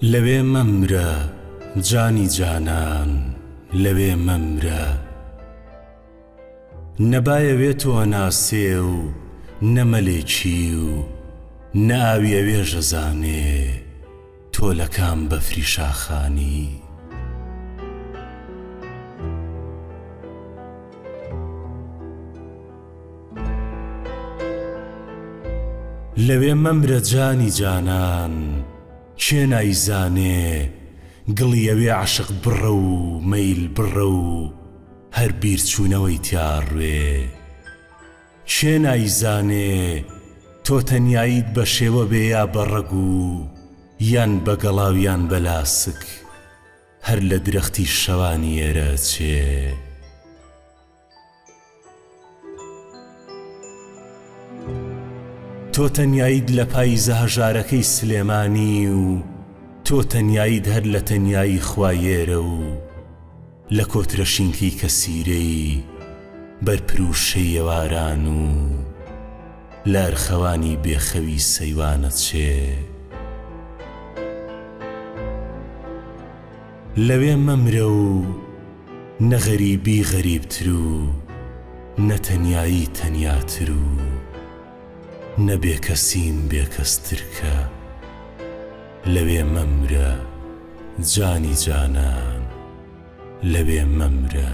لەوێ مەمرە جانی جانان لەوێ مەمرە نەبایەوێتەوە ناسێ و نەمەلێکی و نەئاوی ئەوێژە زانێ تۆ لە کام بەفری شاخانی لەوێ مەمرە جانی جانان کێ نایزانێ گڵی ئەوێ عاشق بڕە و مەیل بڕە و هەر بیرچوونەوەی تیاڕوێ کێ نایزانێ تۆ تەنیاییت بە شێوە بێ یا بە ڕەگ و یان بە گەڵاو یان بە لاسک هەر لە درەختی شەوانی ئێرە چێ تۆ تەنیاییت لە پاییزە هەژارەکەی سلێمانی و تۆ تەنیاییت هەر لە تەنیایی خوایێرە و لە کۆترە شینکەی کەسیرەی بەرپروشەی ئێواران و لە ئەرخەوانی بێخەوی سەیوانە چێ لەوێ مەمرە و نەغەریبی غەریبتر و نەتەنیایی تەنیاتر و نەبێکەسیم بێکەسترکە لەوێ مەمرە جانی جانان لەوێ مەمرە